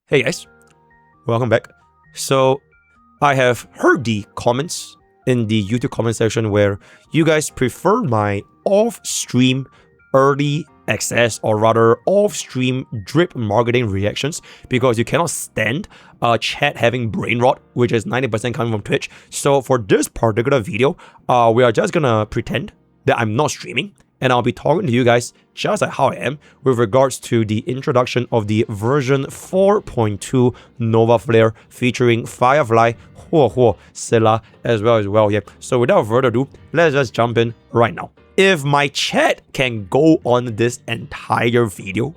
Hey guys, welcome back. So, I have heard the comments in the YouTube comment section where you guys prefer my off-stream early access, or rather off-stream drip marketing reactions, because you cannot stand chat having brain rot, which is 90% coming from Twitch. So for this particular video, we are just gonna pretend that I'm not streaming, and I'll be talking to you guys just like how I am with regards to the introduction of the version 4.2 Novaflare featuring Firefly, Huohuo, Seele, as well as Welt. So without further ado, let's just jump in right now. If my chat can go on this entire video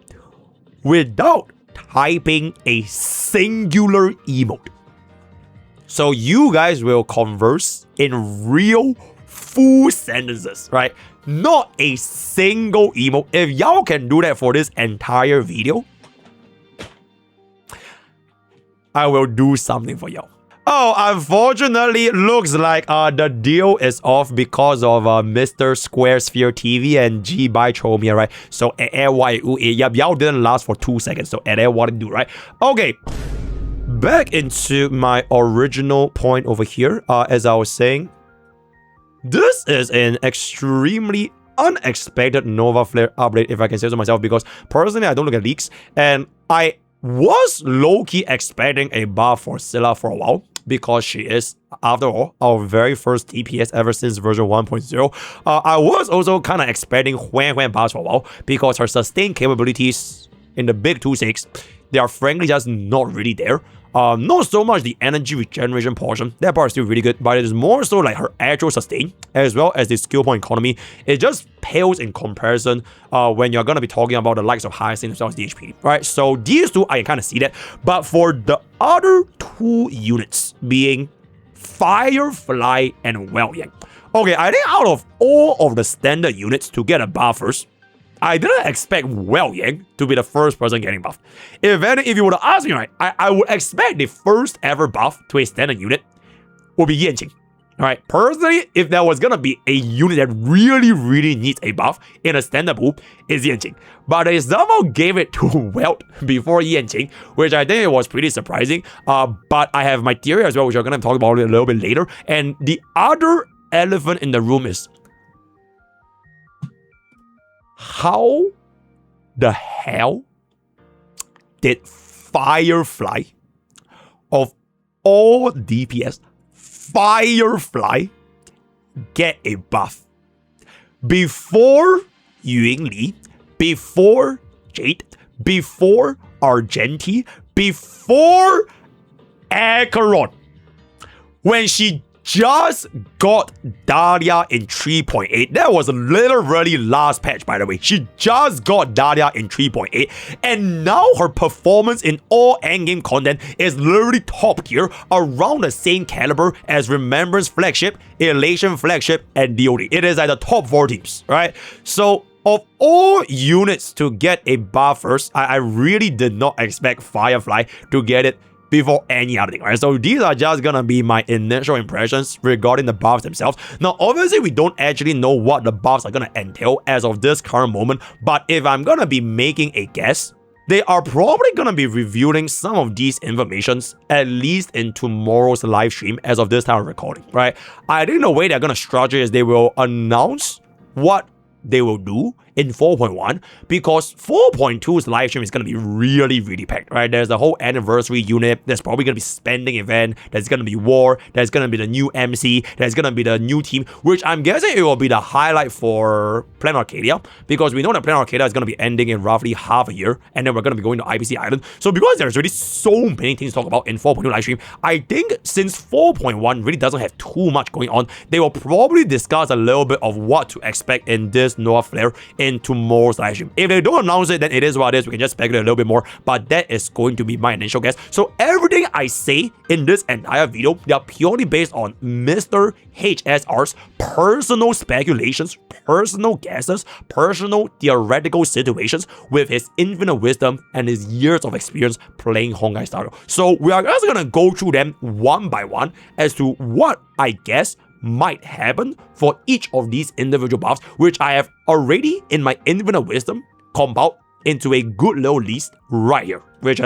without typing a singular emote, so you guys will converse in real full sentences, right? Not a single emote. If y'all can do that for this entire video, I will do something for y'all. Oh, unfortunately, it looks like the deal is off because of Mr. Squaresphere TV and G by Chomia, right? So, y'all didn't last for 2 seconds, so what to do, right? Okay, back into my original point over here. As I was saying, this is an extremely unexpected Novaflare update, if I can say so myself, because personally, I don't look at leaks, and I was low-key expecting a buff for Seele for a while, because she is, after all, our very first DPS ever since version 1.0. I was also kind of expecting Huan buffs for a while, because her sustain capabilities in the big 2.6, they are frankly just not really there. Not so much the energy regeneration portion, that part is still really good, but it is more so like her actual sustain, as well as the skill point economy. It just pales in comparison when you're gonna be talking about the likes of Hyacinth as well as DHP, right? So these two, I can kind of see that, but for the other two units, being Firefly and Welt, okay, I think out of all of the standard units to get a buff first, I didn't expect Welt to be the first person getting buffed. If you would have asked me, right, I would expect the first ever buff to a standard unit would be Yanqing. Alright, personally, if there was gonna be a unit that really needs a buff in a standard pool, it's Yanqing. But they somehow gave it to Welt before Yanqing, which I think it was pretty surprising. But I have my theory as well, which I'm gonna talk about a little bit later. And the other elephant in the room is, how the hell did Firefly, of all DPS, Firefly get a buff before Yunli, before Jade, before Argenti, before Acheron, when she just got Dahlia in 3.8. That was literally last patch, by the way. She just got Dahlia in 3.8, and now her performance in all endgame content is literally top tier, around the same caliber as Remembrance Flagship, Elation Flagship, and DOD. It is at the top 4 teams, right? So of all units to get a buff first, I really did not expect Firefly to get it before any other thing, right? So these are just gonna be my initial impressions regarding the buffs themselves. Now, obviously, we don't actually know what the buffs are gonna entail as of this current moment, but if I'm gonna be making a guess, they are probably gonna be revealing some of these informations at least in tomorrow's live stream as of this time of recording, right? I think the way they're gonna structure is they will announce what they will do in 4.1, because 4.2's live stream is going to be really packed, right? There's the whole anniversary unit, there's probably going to be spending event, there's going to be war, there's going to be the new MC, there's going to be the new team, which I'm guessing it will be the highlight for Plan Arcadia, because we know that Plan Arcadia is going to be ending in roughly half a year, and then we're going to be going to IPC Island. So because there's already so many things to talk about in 4.2 live stream, I think since 4.1 really doesn't have too much going on, they will probably discuss a little bit of what to expect in this Novaflare in tomorrow's live stream. If they don't announce it, then it is what it is. We can just speculate a little bit more, but that is going to be my initial guess. So everything I say in this entire video, they are purely based on Mr. HSR's personal speculations, personal guesses, personal theoretical situations with his infinite wisdom and his years of experience playing Honkai style. So we are just gonna go through them one by one as to what I guess might happen for each of these individual buffs, which I have already, in my infinite wisdom, compiled into a good little list right here, which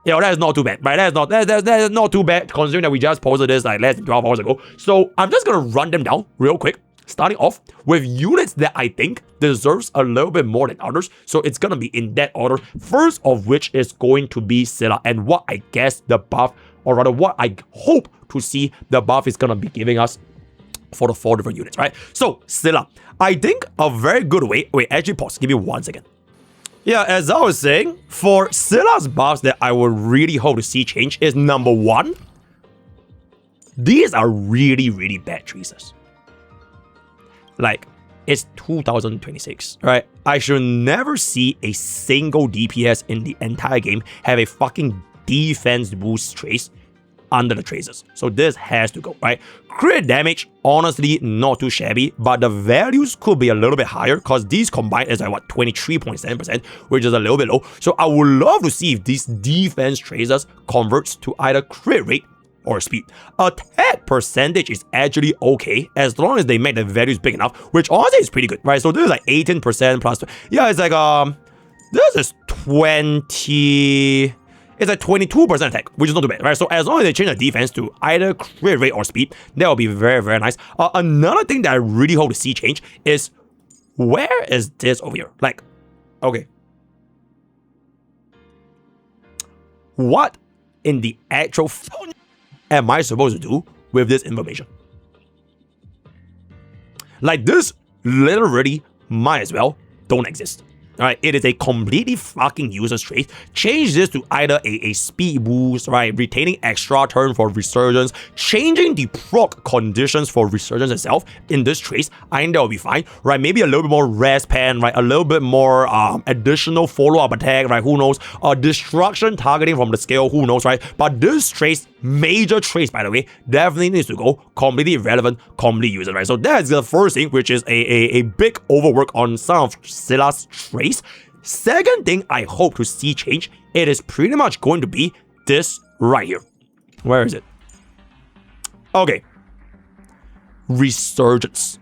You know, that's not too bad, right? That's not too bad considering that we just posted this like less than 12 hours ago. So I'm just gonna run them down real quick, starting off with units that I think deserves a little bit more than others. So it's gonna be in that order. First of which is going to be Seele, and what I guess the buff, or rather what I hope to see the buff is gonna be giving us for the 4 different units, right? So Seele, I think a very good way. Wait, actually pause. Give me 1 second. Yeah, as I was saying, for Seele's buffs that I would really hope to see change is number 1. These are really, really bad choices. Like, it's 2026, right? I should never see a single DPS in the entire game have a fucking defense boost trace under the traces. So this has to go, right? Crit damage, honestly, not too shabby, but the values could be a little bit higher because these combined is like, what, 23.7%, which is a little bit low. So I would love to see if these defense traces converts to either crit rate or speed. Attack percentage is actually okay as long as they make the values big enough, which honestly is pretty good, right? So this is like 18% plus, yeah, it's like, this is 20... It's like 22% attack, which is not too bad, right? So as long as they change the defense to either crit rate or speed, that will be very, very nice. Another thing that I really hope to see change is, where is this over here? Like, okay. What in the actual am I supposed to do with this information? Like, this literally might as well don't exist. Alright, it is a completely fucking useless trait. Change this to either a speed boost, right? Retaining extra turn for resurgence, changing the proc conditions for resurgence itself in this trait. I think that will be fine, right? Maybe a little bit more rest pen, right? A little bit more additional follow-up attack, right? Who knows? Destruction targeting from the scale, who knows, right? But this trait, major traits, by the way, definitely needs to go completely irrelevant, completely useless, right? So that's the first thing, which is a big overwork on some of Seele's traits. Second thing I hope to see change, it is pretty much going to be this right here. Where is it? Okay. Resurgence.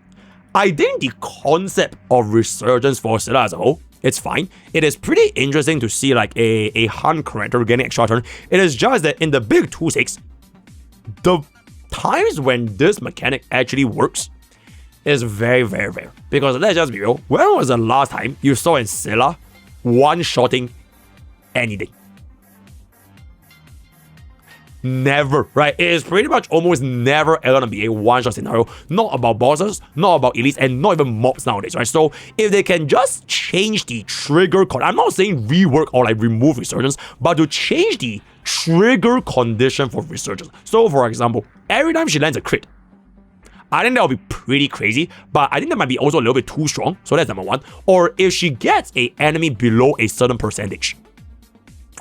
I think the concept of resurgence for Seele as a whole, it's fine. It is pretty interesting to see like a hunt character getting extra turn. It is just that in the big 2-6, the times when this mechanic actually works is very, very rare. Because let's just be real, when was the last time you saw in Seele one-shotting anything? Never, right? It is pretty much almost never ever gonna be a one-shot scenario. Not about bosses, not about elites, and not even mobs nowadays, right? So if they can just change the trigger I'm not saying rework or like remove resurgence, but to change the trigger condition for resurgence. So for example, every time she lands a crit, I think that would be pretty crazy, but I think that might be also a little bit too strong. So that's number 1. Or if she gets an enemy below a certain percentage.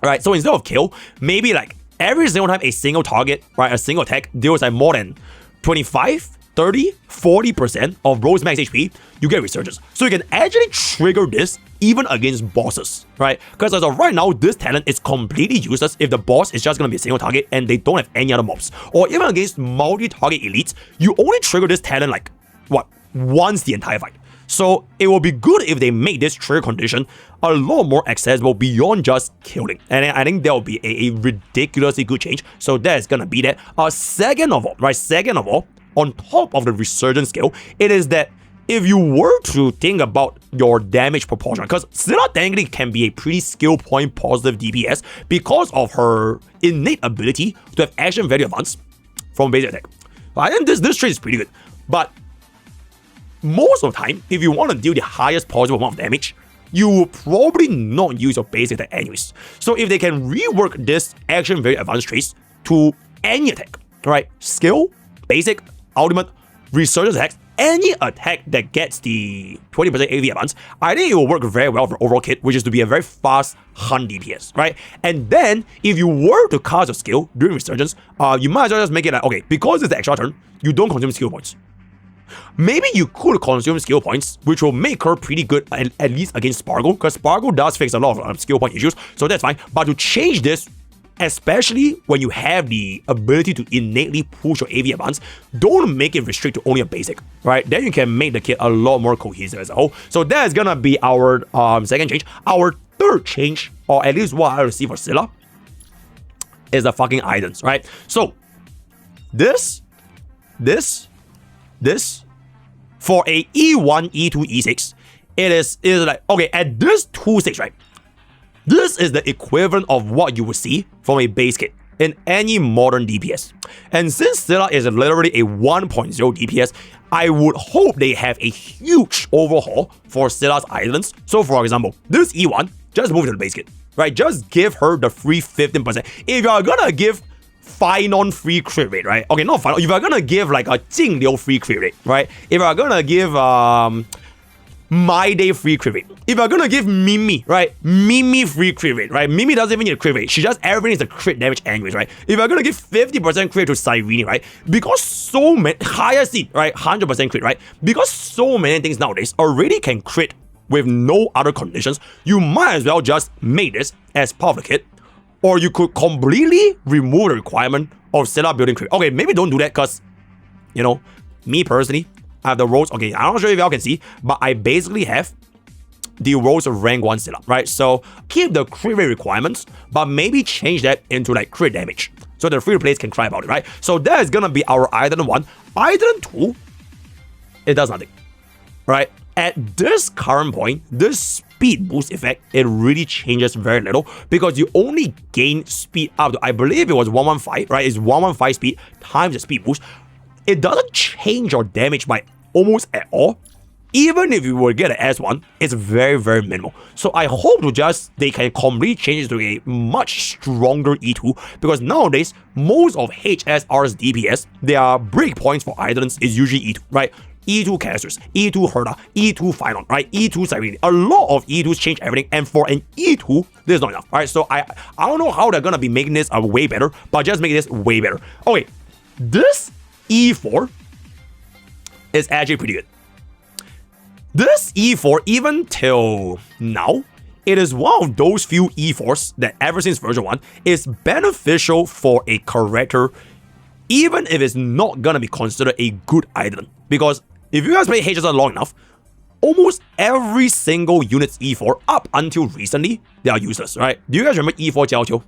Alright, so instead of kill, maybe like every single time a single target, right, a single attack deals like more than 25, 30, 40% of Rose max HP, you get resurgence. So you can actually trigger this even against bosses, right? Because as of right now, this talent is completely useless if the boss is just going to be a single target and they don't have any other mobs. Or even against multi-target elites, you only trigger this talent like, what, once the entire fight. So it will be good if they make this trigger condition a lot more accessible beyond just killing. And I think that will be a ridiculously good change. So that's going to be that. Second of all, on top of the resurgence skill, it is that if you were to think about your damage proportion, because Seele technically can be a pretty skill point positive DPS because of her innate ability to have action value advance from basic attack. I think this trait is pretty good, but most of the time, if you want to deal the highest possible amount of damage, you will probably not use your basic attack anyways. So if they can rework this action value advance traits to any attack, right? Skill, basic, ultimate, resurgence attacks, any attack that gets the 20% AV advance, I think it will work very well for overall kit, which is to be a very fast hunt DPS, right? And then, if you were to cast a skill during resurgence, you might as well just make it like, okay, because it's the extra turn, you don't consume skill points. Maybe you could consume skill points, which will make her pretty good, at least against Spargo, because Spargo does fix a lot of skill point issues, so that's fine. But to change this, especially when you have the ability to innately push your AV advance, don't make it restrict to only a basic, right? Then you can make the kit a lot more cohesive as a whole. So that's gonna be our second change. Our third change, or at least what I receive for Seele, is the fucking items, right? So this, for a E1, E2, E6, it is like, okay, at this 2-6, right? This is the equivalent of what you would see from a base kit in any modern DPS. And since Seele is literally a 1.0 DPS, I would hope they have a huge overhaul for Seele's islands. So for example, this E1, just move to the base kit, right? Just give her the free 15%. If you're gonna give Finon free crit rate, right? Okay, not Finon. If you're gonna give like a Jingliu free crit rate, right? If you're gonna give My Day free crit rate. If you're gonna give Mimi, right? Mimi free crit rate, right? Mimi doesn't even need a crit rate. She just everything is a crit damage anyways, right? If you're gonna give 50% crit to Cyrene, right? Because so many higher seed, right? 100% crit, right? Because so many things nowadays already can crit with no other conditions, you might as well just make this as part of the kit. Or you could completely remove the requirement of Seele building crit. Okay, maybe don't do that because, you know, me personally, I have the roles. Okay, I'm not sure if y'all can see, but I basically have the roles of rank 1 Seele, right? So keep the crit rate requirements, but maybe change that into like crit damage. So the free players can cry about it, right? So that is gonna be our Item 1. Item 2, it does nothing, right? At this current point, this speed boost effect, it really changes very little because you only gain speed up to, I believe it was 115, right? It's 115 speed times the speed boost. It doesn't change your damage by almost at all. Even if you were to get an S1, it's very, very minimal. So I hope they can completely change it to a much stronger E2 because nowadays, most of HSR's DPS, their breakpoints for items is usually E2, right? E2 Casters, E2 Herda, E2 Finon, right? E2 Cyrene. A lot of E2s change everything, and for an E2, this is not enough, right? So I don't know how they're gonna be making this way better, but just make this way better. Okay, this E4 is actually pretty good. This E4, even till now, it is one of those few E4s that ever since version 1 is beneficial for a character, even if it's not gonna be considered a good item. Because if you guys play HSR long enough, almost every single unit's E4 up until recently, they are useless, right? Do you guys remember E4 Jiaoqiu?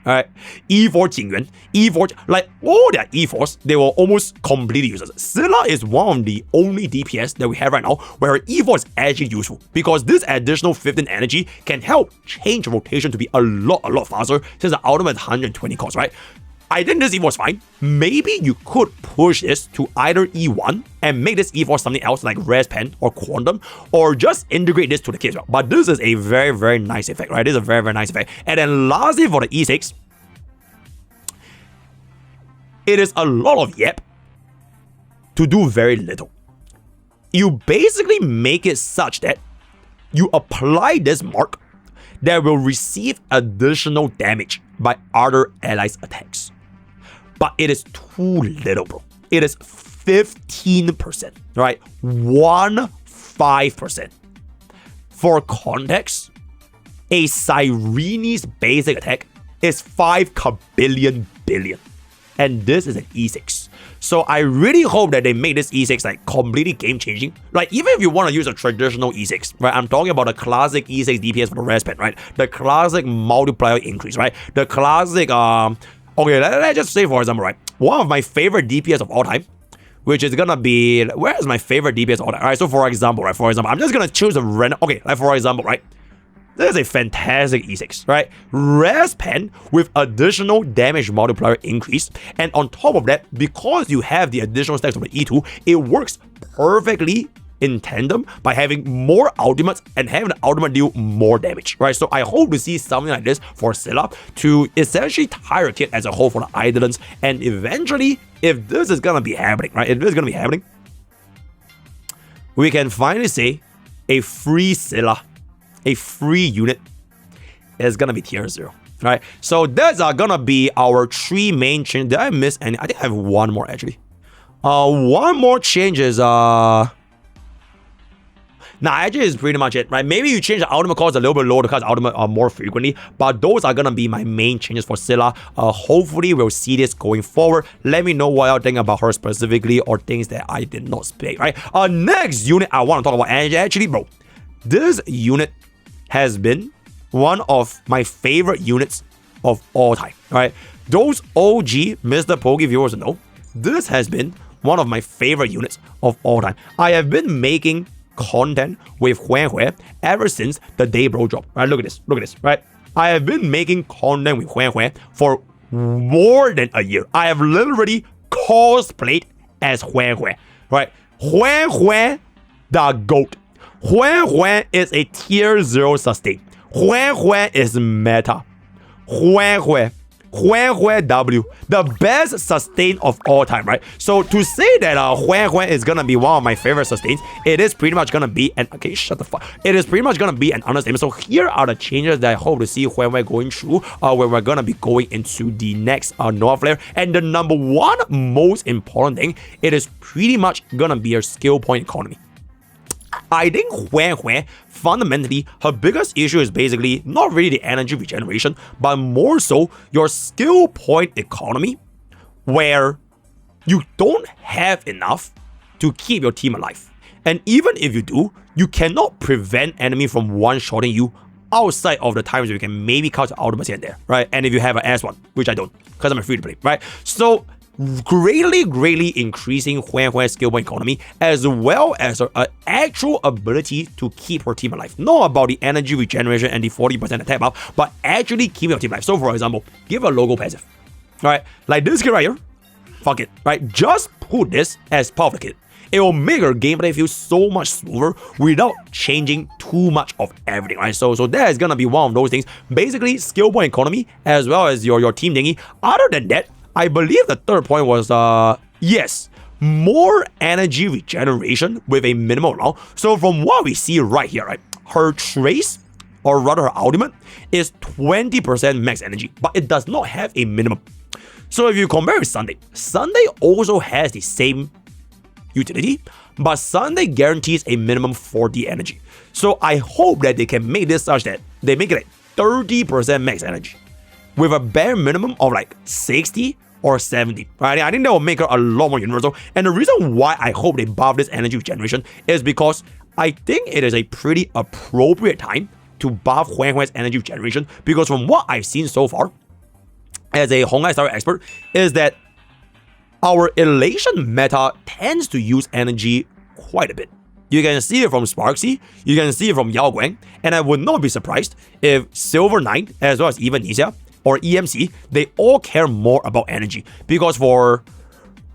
Alright, E4 Jingyuan, E4, like all their E4s, they were almost completely useless. Seele is one of the only DPS that we have right now where E4 is actually useful because this additional 15 energy can help change rotation to be a lot faster since the ultimate is 120 cost, right? I think this E4 is fine. Maybe you could push this to either E1 and make this E4 something else like Res Pen or Quantum, or just integrate this to the kit as well. But this is a very, very nice effect, right? This is a very, very nice effect. And then lastly for the E6, it is a lot of yep to do very little. You basically make it such that you apply this mark that will receive additional damage by other allies' attacks. But it is too little, bro. It is 15%, right? 15%. For context, a Cyrene's basic attack is 5 billion. And this is an E6. So I really hope that they make this E6 like completely game-changing. Like even if you want to use a traditional E6, right? I'm talking about the classic E6 DPS for the Res Pen, right? The classic multiplier increase, right? The classic, okay, let's just say for example, right? One of my favorite DPS of all time, which is gonna be, where is my favorite DPS of all time? Alright, so for example, I'm just gonna choose a random, okay, like for example, right? This is a fantastic E6, right? Res Pen with additional damage multiplier increase. And on top of that, because you have the additional stacks of the E2, it works perfectly in tandem by having more ultimates and having the ultimate deal more damage, right? So I hope to see something like this for Seele to essentially tire a kit as a whole for the Idolins. And eventually, if this is gonna be happening, right? If this is gonna be happening, we can finally say a free Seele, a free unit is gonna be tier 0, right? So that's gonna be our 3 main changes. Did I miss any? I think I have one more actually. One more change is actually is pretty much it, right? Maybe you change the ultimate cost a little bit lower to cast ultimate more frequently, but those are gonna be my main changes for Seele. Hopefully we'll see this going forward. Let me know what y'all think about her specifically or things that I did not speak, right? Next unit I want to talk about, and actually, bro, this unit has been one of my favorite units of all time, right? Those OG MrPokke viewers know, this has been one of my favorite units of all time. I have been making content with Huohuo ever since the day bro dropped, right? Look at this, right? I have been making content with Huohuo for more than a year. I have literally cosplayed as Huohuo, right? Huohuo the GOAT. Huohuo is a tier 0 sustain. Huohuo is meta. Huohuo W, the best sustain of all time, right? So to say that Huohuo is gonna be one of my favorite sustains, it is pretty much gonna be an shut the fuck. It is pretty much gonna be an understatement. So here are the changes that I hope to see Huohuo going through, where we're gonna be going into the next Novaflare. And the number one most important thing, it is pretty much gonna be a skill point economy. I think Huohuo, fundamentally, her biggest issue is basically not really the energy regeneration, but more so your skill point economy, where you don't have enough to keep your team alive. And even if you do, you cannot prevent enemy from one-shotting you outside of the times where you can maybe catch ultimates here and there, right? And if you have an S1, which I don't, because I'm a free-to-play, right? So greatly increasing Huohuo's skill point economy, as well as her actual ability to keep her team alive. Not about the energy regeneration and the 40% attack buff, but actually keeping your team alive. So for example, give a logo passive, right? Like this kid right here, fuck it, right? Just put this as part of the kit. It will make her gameplay feel so much smoother without changing too much of everything, right? So that is gonna be one of those things. Basically, skill point economy, as well as your team thingy. Other than that, I believe the third point was, yes, more energy regeneration with a minimal amount. So from what we see right here, right, her trace, or rather her ultimate, is 20% max energy, but it does not have a minimum. So if you compare with Sunday, Sunday also has the same utility, but Sunday guarantees a minimum 40 energy. So I hope that they can make this such that they make it like 30% max energy with a bare minimum of like 60 or 70, right? I think that will make her a lot more universal. And the reason why I hope they buff this energy regeneration is because I think it is a pretty appropriate time to buff Huohuo's energy regeneration, because from what I've seen so far, as a Honkai Star expert, is that our Elation meta tends to use energy quite a bit. You can see it from Sparksy, you can see it from Yao Guang, and I would not be surprised if Silver Knight, as well as even Nisia, or EMC, they all care more about energy, because for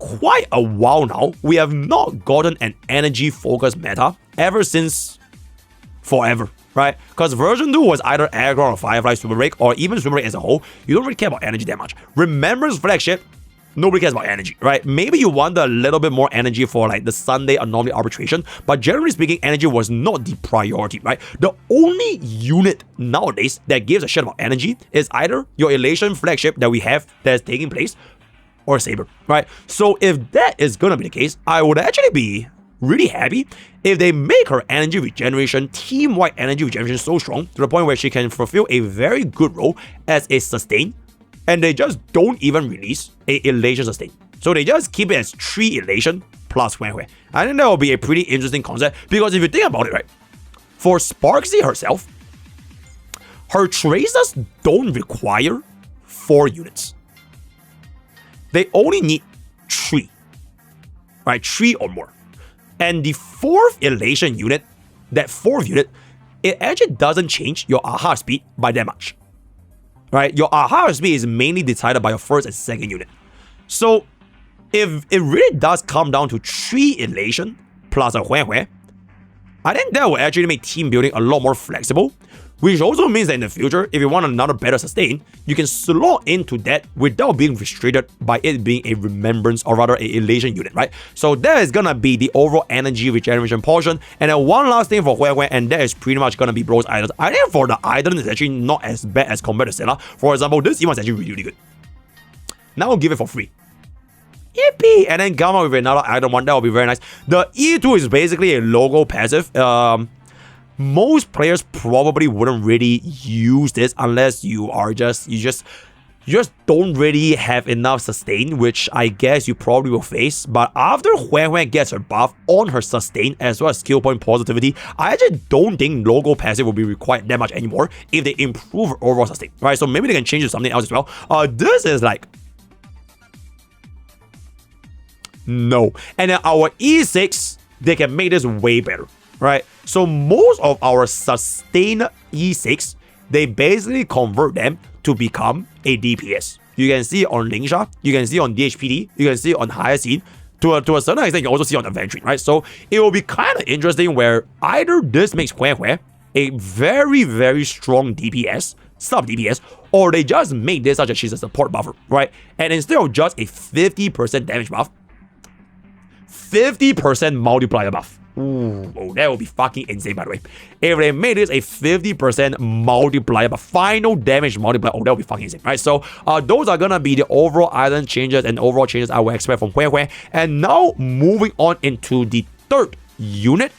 quite a while now, we have not gotten an energy-focused meta ever since forever, right? Because version 2 was either aggro or Firefly Super Break, or even Super Break as a whole. You don't really care about energy that much. Remember's flagship, nobody cares about energy, right? Maybe you want a little bit more energy for like the Sunday anomaly arbitration, but generally speaking, energy was not the priority, right? The only unit nowadays that gives a shit about energy is either your Elation flagship that we have that's taking place, or Saber, right? So if that is gonna be the case, I would actually be really happy if they make her energy regeneration, team-wide energy regeneration so strong to the point where she can fulfill a very good role as a sustain, and they just don't even release a Elation sustain. So they just keep it as 3 Elation plus Huohuo. I think that will be a pretty interesting concept, because if you think about it, right, for Sparksy herself, her traces don't require 4 units. They only need 3, right? 3 or more. And the 4th Elation unit, that 4th unit, it actually doesn't change your AHA speed by that much. Right, your AHA speed is mainly decided by your 1st and 2nd unit. So if it really does come down to 3 Elation plus a Huohuo, I think that will actually make team building a lot more flexible, which also means that in the future, if you want another better sustain, you can slot into that without being restricted by it being a remembrance, or rather a Elation unit, right? So that is gonna be the overall energy regeneration portion. And then one last thing for Huohuo, and that is pretty much gonna be Bro's items. I think for the item, it's actually not as bad as compared to Stella. For example, this one is actually really good. Now I'll give it for free. Yippee! And then come up with another item one, that will be very nice. The E2 is basically a logo passive. Most players probably wouldn't really use this unless you just you just don't really have enough sustain, which I guess you probably will face. But after Huohuo gets her buff on her sustain as well as skill point positivity, I actually don't think logo passive will be required that much anymore if they improve her overall sustain, right? So maybe they can change to something else as well. This is like... no. And then our E6, they can make this way better, right? So most of our sustain E6, they basically convert them to become a DPS. You can see it on Lingsha, you can see it on DHPD, you can see it on higher scene. To a certain extent, you can also see it on Aventry, right? So it will be kind of interesting where either this makes Huohuo a very, very strong DPS, sub-DPS, or they just make this such that she's a support buffer, right? And instead of just a 50% damage buff, 50% multiplier buff. Ooh, oh, that would be fucking insane, by the way. If they made this a 50% multiplier, but final damage multiplier, oh, that would be fucking insane, right? So, those are gonna be the overall island changes and overall changes I would expect from Huohuo. And now, moving on into the third unit.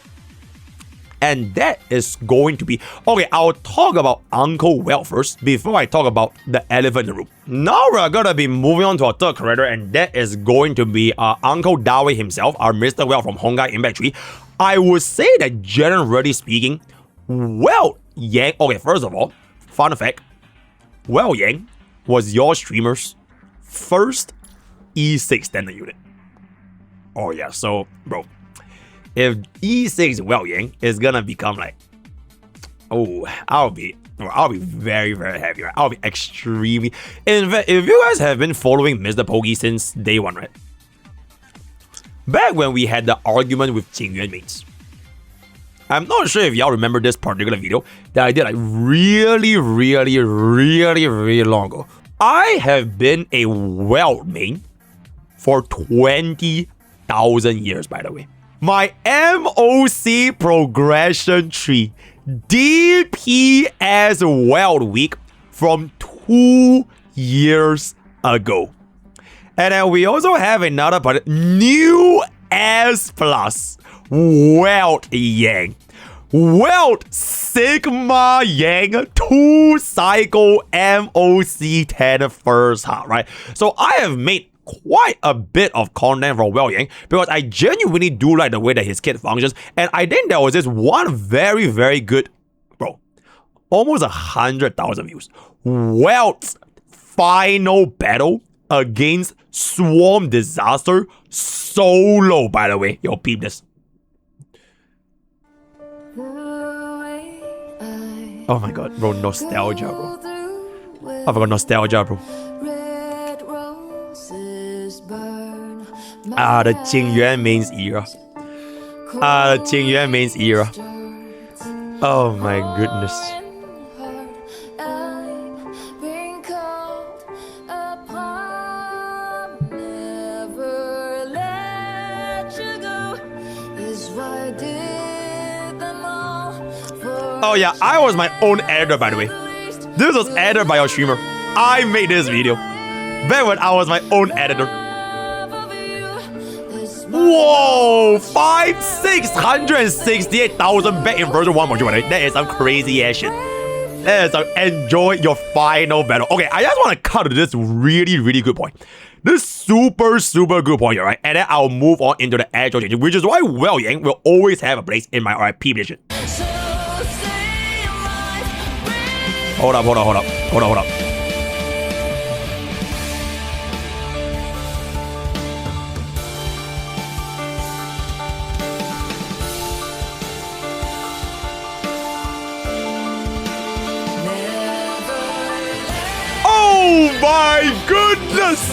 And that is going to be... okay, I'll talk about Uncle Welt first before I talk about the elephant in the room. Now we're gonna be moving on to our third character, and that is going to be Uncle Dawe himself, our Mr. Welt from Honkai Impact 3. I would say that generally speaking, Welt Yang... okay, first of all, fun fact, Welt Yang was your streamer's first E6 standard unit. Oh yeah, so, bro... if E6 Welt Yang is gonna become like, oh, I'll be very, very happy, right? I'll be extremely... in fact, if you guys have been following MrPokke since day one, right? Back when we had the argument with Jingyuan mates, I'm not sure if y'all remember this particular video that I did like really long ago. I have been a Welt main for 20,000 years, by the way. My MOC progression tree, DPS Welt week from 2 years ago. And then we also have another part, new S plus, Welt Yang. Welt Sigma Yang 2 cycle MOC 10 first half, right? So I have made quite a bit of content from Welt Yang because I genuinely do like the way that his kit functions, and I think there was this one very, very good, bro, almost 100,000 views. Welt's final battle against Swarm Disaster solo, by the way. Yo, peep this. Oh my god, bro, nostalgia, bro. I forgot nostalgia, bro. The Jingyuan mains era. The Jingyuan mains era. Oh my goodness. Oh yeah, I was my own editor, by the way. This was edited by your streamer. I made this video back when I was my own editor. Whoa, 668,000 back in version 1.2. That is some crazy ass shit. That is some enjoy your final battle. Okay, I just want to cut to this really good point. This super good point here, right? And then I'll move on into the actual change, which is why Welt Yang will always have a place in my RIP edition. Hold up. Oh my goodness!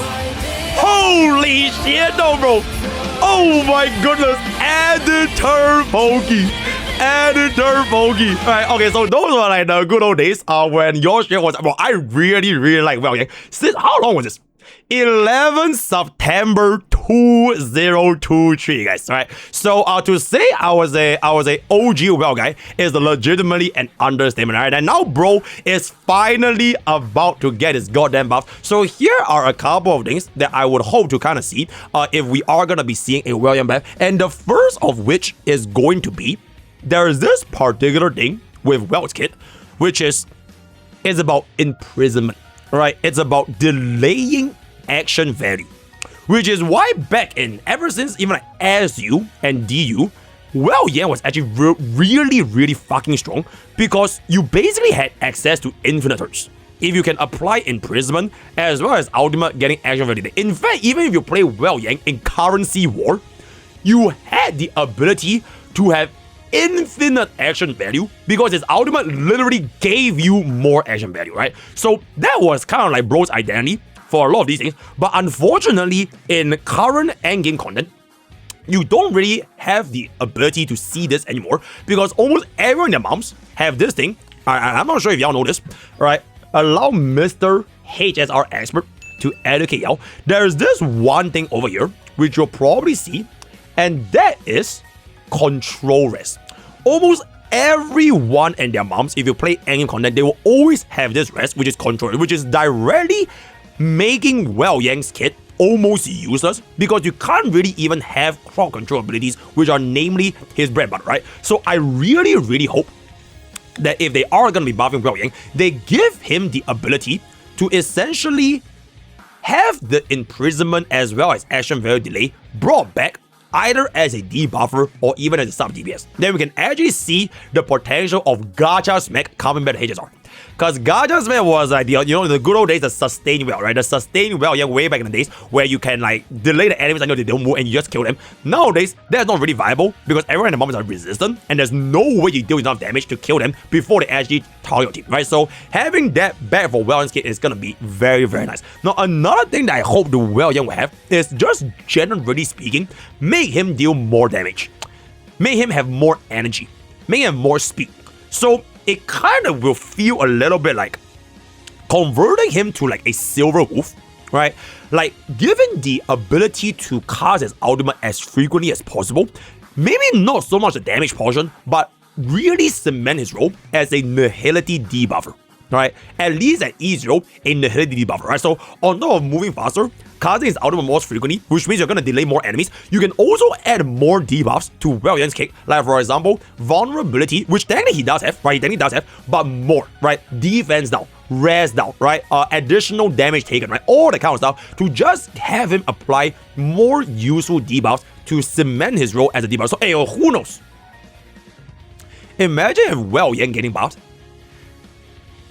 Holy shit, no, bro! Oh my goodness! MrPokke! Alright, okay, so those were like the good old days when your shit was... well, I really like Welt Yang. Since how long was this? 11 September 2023, guys. Right. So to say I was a OG Welt guy is legitimately an understatement. Alright, and now bro is finally about to get his goddamn buff. So here are a couple of things that I would hope to kind of see if we are gonna be seeing a Welt Yang buff. And the first of which is going to be, there is this particular thing with Welt's kit, which is about imprisonment. right? It's about delaying action value, which is why back in, ever since even like SU and DU, Well Yang was actually really fucking strong because you basically had access to infinite turns. If you can apply imprisonment as well as ultimate getting action value. In fact, even if you play Well Yang in currency war, you had the ability to have infinite action value because his ultimate literally gave you more action value, right? So that was kind of like bro's identity for a lot of these things. But unfortunately, in current endgame content, you don't really have the ability to see this anymore because almost everyone in their moms have this thing. I'm not sure if y'all know this, right? Allow Mr. HSR expert to educate y'all. There's this one thing over here, which you'll probably see, and that is control rest. Almost everyone and their moms, if you play endgame content, they will always have this rest, which is control, which is directly making Well Yang's kit almost useless because you can't really even have crowd control abilities, which are namely his bread and butter, right? So I really hope that if they are going to be buffing Well Yang, they give him the ability to essentially have the imprisonment as well as action value delay brought back either as a debuffer or even as a sub DPS. Then we can actually see the potential of Gacha Smack coming back to HSR. Because Gacha Smack was like, the good old days, the sustain well, right? The sustain well, yeah, way back in the days where you can like delay the enemies until they don't move and you just kill them. Nowadays, that's not really viable because everyone in the moment are resistant and there's no way you deal enough damage to kill them before they actually target your team, right? So having that back for Well Yang's kit is gonna be very nice. Now, another thing that I hope the Well Yang will have is just generally speaking, make him deal more damage. Make him have more energy. Make him have more speed. So it kind of will feel a little bit like converting him to like a silver wolf, right? Like given the ability to cast his ultimate as frequently as possible, maybe not so much the damage portion, but really cement his role as a nihility debuffer, right? At least at E0, a nihility debuffer, right? So on top of moving faster, casting his ultimate more frequently, which means you're gonna delay more enemies, you can also add more debuffs to Well Yang's kick, like for example, vulnerability, which technically he does have, right? He technically does have, but more, right? Defense down, res down, right? Additional damage taken, right? All that kind of stuff to just have him apply more useful debuffs to cement his role as a debuffer. So, hey, who knows? Imagine if Well Yang getting buffed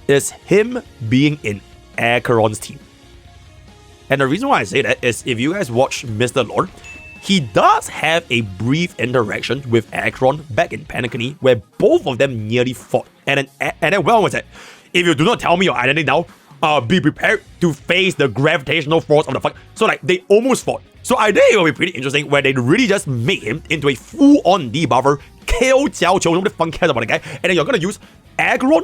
is him being in Acheron's team. And the reason why I say that is if you guys watch Mr. Lord, he does have a brief interaction with Acheron back in Panacony where both of them nearly fought. And then Well was like, if you do not tell me your identity now, be prepared to face the gravitational force of the fuck. So like they almost fought. So I think it will be pretty interesting where they really just make him into a full-on debuffer, kill Jiao Qiu, nobody fucking cares about the guy, and then you're gonna use Acheron,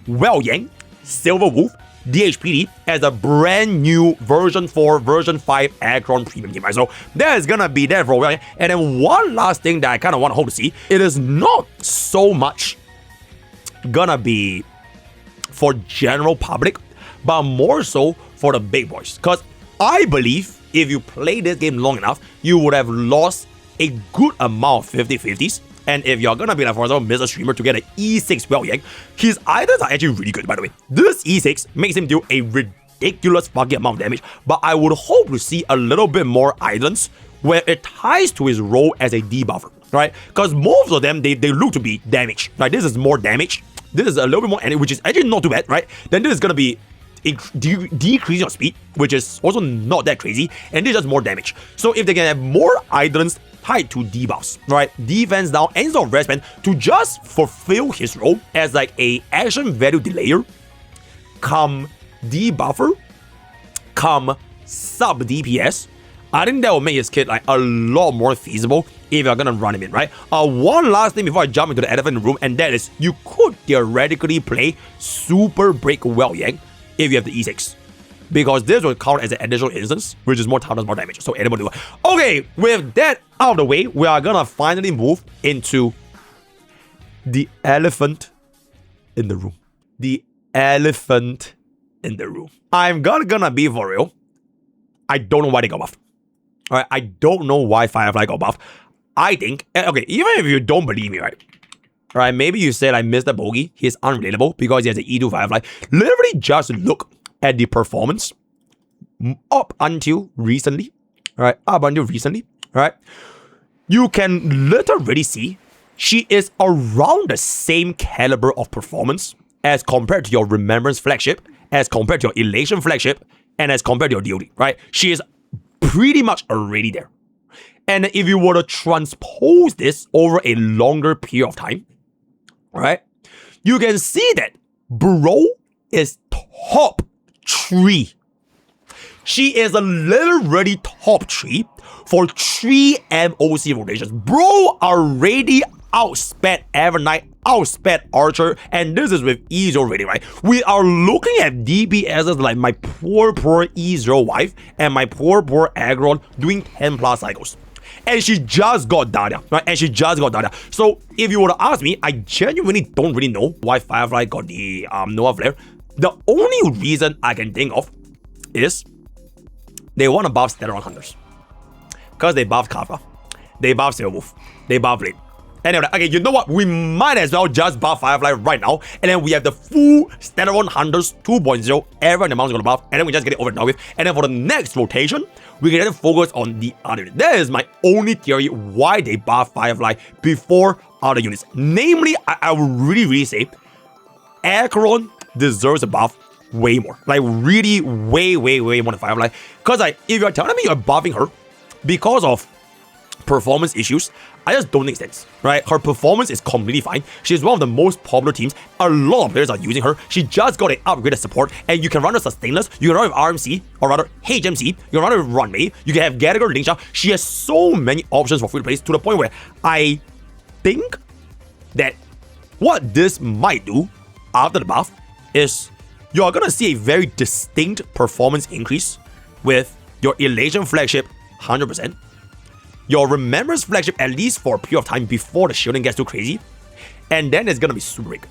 Well Yang, Silver Wolf, DHPD as a brand new version 4, version 5 Acheron premium team, right? So that is gonna be there for a while. And then one last thing that I kind of want to hope to see, it is not so much gonna be for general public, but more so for the big boys. Because I believe if you play this game long enough, you would have lost a good amount of 50-50s. And if you're gonna be like, for example, Mr. Streamer to get an E6 Well Yang, his items are actually really good, by the way. This E6 makes him do a ridiculous fucking amount of damage, but I would hope to see a little bit more islands where it ties to his role as a debuffer, right? Because most of them, they look to be damage, right? This is more damage. This is a little bit more energy, which is actually not too bad, right? Then this is gonna be decreasing your speed, which is also not that crazy, and this is just more damage. So if they can have more islands tied to debuffs, right? Defense down, and sort of rest band to just fulfill his role as like a action value delayer, come debuffer, come sub DPS. I think that will make his kit like a lot more feasible if you're gonna run him in, right? One last thing before I jump into the elephant in the room, and that is you could theoretically play Super Break Well Yang if you have the E6. Because this will count as an additional instance, which is more toughness, more damage. So anybody do it. Okay, with that out of the way, we are gonna finally move into the elephant in the room. The elephant in the room. I'm gonna be for real. I don't know why they got buffed. Alright, I don't know why Firefly got buffed. I think, okay, even if you don't believe me, right? Alright, maybe you said I missed the bogey. He's unrelatable because he has an E2 Firefly. Literally just look at the performance up until recently, right? Right? You can literally see she is around the same caliber of performance as compared to your Remembrance flagship, as compared to your Elation flagship, and as compared to your DOD, right? She is pretty much already there. And if you were to transpose this over a longer period of time, right, you can see that bro is top 3. She is a literally top 3 for 3 MOC rotations. Bro already outsped Evernight, outsped Archer, and this is with E0 rating, right? We are looking at DPSs like my poor E0 wife and my poor Agron doing 10 plus cycles. And she just got Daria, right? So if you were to ask me, I genuinely don't really know why Firefly got the Novaflare. The only reason I can think of is they want to buff Stellar Hunters. Because they buffed Kafka, they buffed Seowolf, they buffed Blade. And they're like, okay, you know what? We might as well just buff Firefly right now. And then we have the full Stellar Hunters 2.0. Everyone in the mountain is going to buff. And then we just get it over and done with. And then for the next rotation, we can then focus on the other unit. That is my only theory why they buff Firefly before other units. Namely, I would really say Acheron deserves a buff way more. Like really way more than Firefly. Because like, if you're telling me you're buffing her because of performance issues, I just don't think it stands, right? Her performance is completely fine. She's one of the most popular teams. A lot of players are using her. She just got an upgraded support, and you can run her sustainless. You can run with RMC, or rather HMC. You can run her with Runway. You can have Gallagher, Lingsha. She has so many options for free plays to the point where I think that what this might do after the buff is you're gonna see a very distinct performance increase with your Elation flagship 100%. Your Remembrance flagship at least for a period of time before the shielding gets too crazy. And then it's gonna be super big.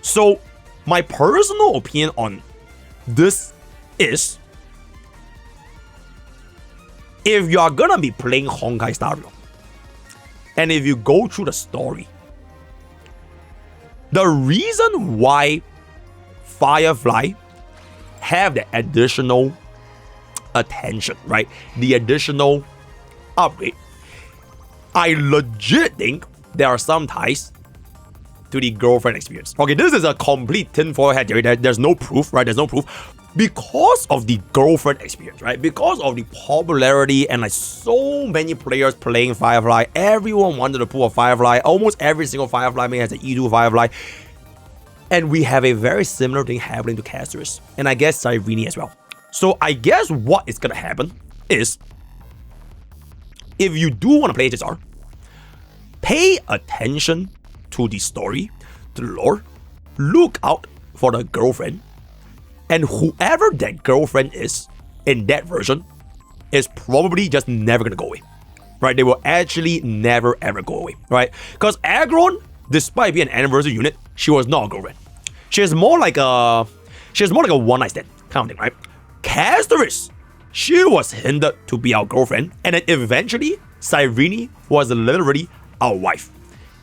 So my personal opinion on this is, if you are gonna be playing Honkai Star Rail, and if you go through the story, the reason why Firefly have the additional attention, right? The additional upgrade, I legit think there are some ties to the girlfriend experience. Okay, this is a complete tinfoil hat theory. There's no proof, right? There's no proof. Because of the girlfriend experience, right? Because of the popularity and like so many players playing Firefly, everyone wanted to pull a Firefly. Almost every single Firefly main has an E2 Firefly. And we have a very similar thing happening to Casters, and I guess Cyrene as well. So I guess what is gonna happen is, if you do want to play HSR, pay attention to the story, to the lore, look out for the girlfriend, and whoever that girlfriend is in that version is probably just never gonna go away, right? They will actually never ever go away, right? Because Agron, despite being an anniversary unit, she was not a girlfriend. She is more like a one night stand kind of thing, right? Casteris, she was hinted to be our girlfriend, and then eventually Cyrene was literally our wife.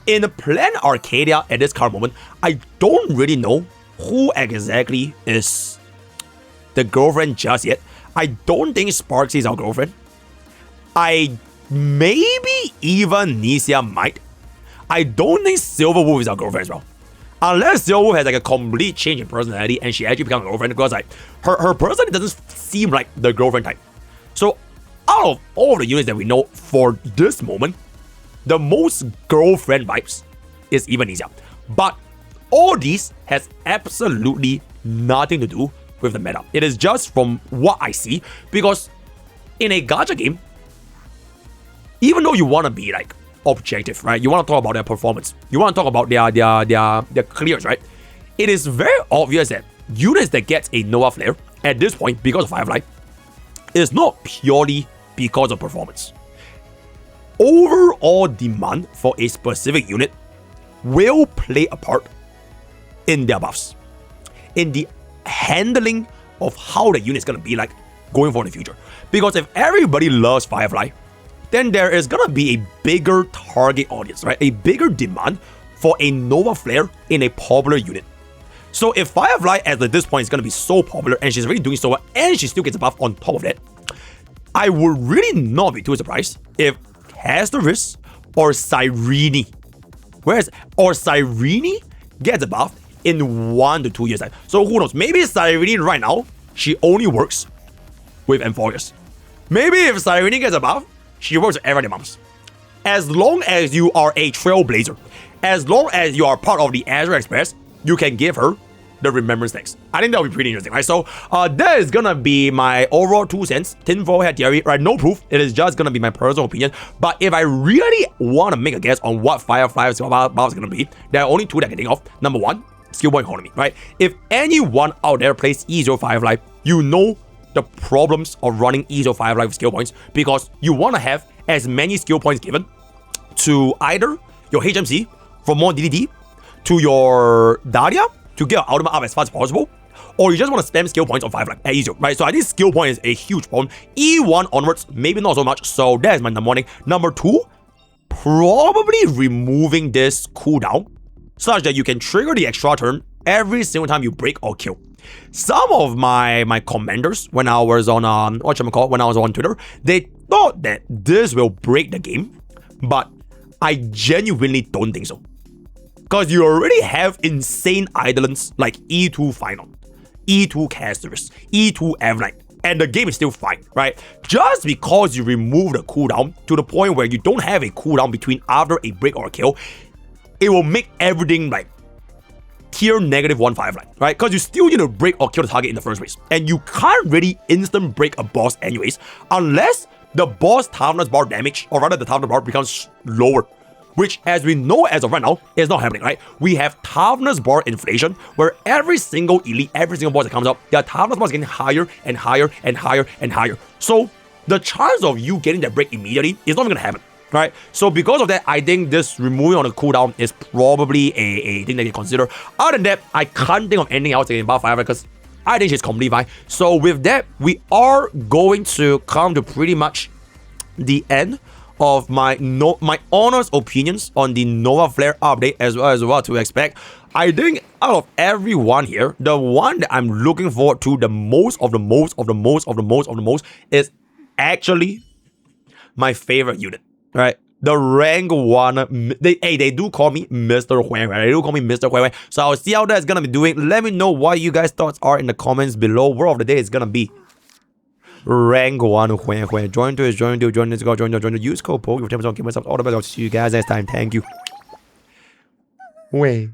In Plan Arcadia at this current moment, I don't really know who exactly is the girlfriend just yet. I don't think Sparksy is our girlfriend. Maybe even Nisia might. I don't think Silverwolf is our girlfriend as well. Unless Silverwolf has like a complete change in personality and she actually becomes a girlfriend, because like her personality doesn't seem like the girlfriend type. So out of all the units that we know for this moment, the most girlfriend vibes is even Nisia. But all these has absolutely nothing to do with the meta. It is just from what I see, because in a gacha game, even though you want to be like objective, right? You want to talk about their performance. You want to talk about their clears, right? It is very obvious that units that get a Novaflare at this point because of Firefly is not purely because of performance. Overall demand for a specific unit will play a part in their buffs, in the handling of how the unit is going to be like going forward in the future. Because if everybody loves Firefly, then there is going to be a bigger target audience, right? A bigger demand for a Novaflare in a popular unit. So if Firefly at this point is going to be so popular and she's already doing so well and she still gets a buff on top of that, I would really not be too surprised if Castervis or Cyrene, Cyrene gets a buff in 1 to 2 years time. So who knows? Maybe Cyrene right now, she only works with Amphoreus. Maybe if Cyrene gets a buff, she works with everyday mums. As long as you are a trailblazer, as long as you are part of the Azure Express, you can give her the Remembrance next. I think that would be pretty interesting, right? So that is gonna be my overall 2 cents. Tinfoil hat theory, right? No proof. It is just gonna be my personal opinion. But if I really want to make a guess on what Firefly is gonna be, there are only 2 that I can think of. Number 1, skill point economy, right? If anyone out there plays E0 Firefly, you know the problems of running E0 Firefly with skill points, because you want to have as many skill points given to either your HMC for more DDD, to your Dahlia to get your ultimate up as fast as possible, or you just want to spam skill points on Firefly at E0, right? So I think skill point is a huge problem. E1 onwards, maybe not so much, so that is my number 1 thing. Number 2, probably removing this cooldown such that you can trigger the extra turn every single time you break or kill. Some of my commenters when I was on when I was on Twitter, they thought that this will break the game, but I genuinely don't think so. Because you already have insane idolants like E2 Final, E2 Casterus, E2 Evernight, and the game is still fine, right? Just because you remove the cooldown to the point where you don't have a cooldown between after a break or a kill, it will make everything like tier -1 Firefly, right? Because you still need to break or kill the target in the first place. And you can't really instant break a boss anyways, unless the boss toughness bar damage, or rather the toughness bar becomes lower. Which, as we know as of right now, is not happening, right? We have toughness bar inflation, where every single elite, every single boss that comes up, their toughness bar is getting higher and higher and higher and higher. So the chance of you getting that break immediately is not even gonna happen, right? So because of that, I think this removing on the cooldown is probably a thing that you consider. Other than that, I can't think of anything else that can buff Firefly, because I think she's completely fine. So with that, we are going to come to pretty much the end of my honest opinions on the Novaflare update, as well as what to expect. I think out of everyone here, the one that I'm looking forward to the most is actually my favorite unit, right? The rank 1, they do call me Mr. Huohuo. They do call me Mr. Huohuo. So I'll see how that's gonna be doing. Let me know what you guys' thoughts are in the comments below. Word of the day is gonna be rank 1 Huohuo. Join this go, join the use code POKE for 10% give myself all the best. I'll see you guys next time. Thank you. Wait.